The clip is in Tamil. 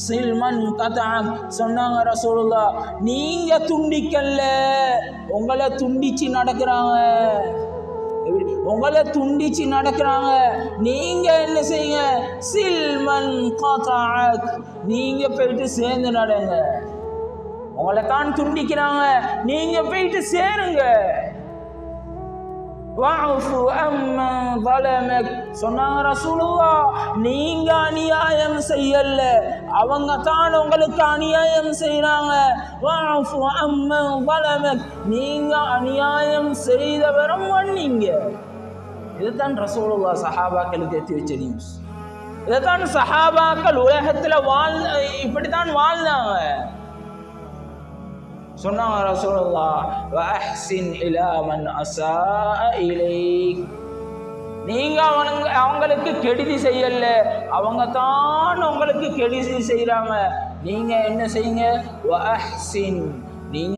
சில்மன் கதஅக் சொன்னாங்க ரசூலுல்லாஹ், நீங்க துண்டிக்கல்ல, உங்களை துண்டிச்சு நடக்கிறாங்க. உங்களை துண்டிச்சு நடக்கிறாங்க. நீங்க என்ன செய்யுங்க? சில்மன் கதஅக், நீங்க போயிட்டு சேர்ந்து நடங்க. உங்களை தான் துண்டிக்கிறாங்க, நீங்க போயிட்டு சேருங்க. வஅஃபு அம்மன் ஸலமக் சொன்னாங்க ரசூலுல்லாஹ், நீங்க அநியாயம் செய்யல, அவங்க தான் உங்களுக்கு அநியாயம் செய்றாங்க. வஅஃபு அம்மன் ஸலமக், நீங்க அநியாயம் செய்தவரும் மன்னிங்க. இதுதான் ரசூலுல்லாஹ் சஹாபாக்களுக்கு ஏற்றி வச்ச நியூஸ். இதுதான் சஹாபாக்கள் உலகத்துல இப்படித்தான் வாழ்ந்தாங்க. சொன்னாங்க ரசூலுல்லாஹ், வஅஹ்சின் இலா மன் அஸாஅ இலைக், நீங்க அவங்களுக்கு கெடுதி செய்யல, அவங்க தான் உங்களுக்கு கெடுதி செய்றாங்க. நீங்க என்ன செய்யுங்க? வஅஹ்சின், நீங்க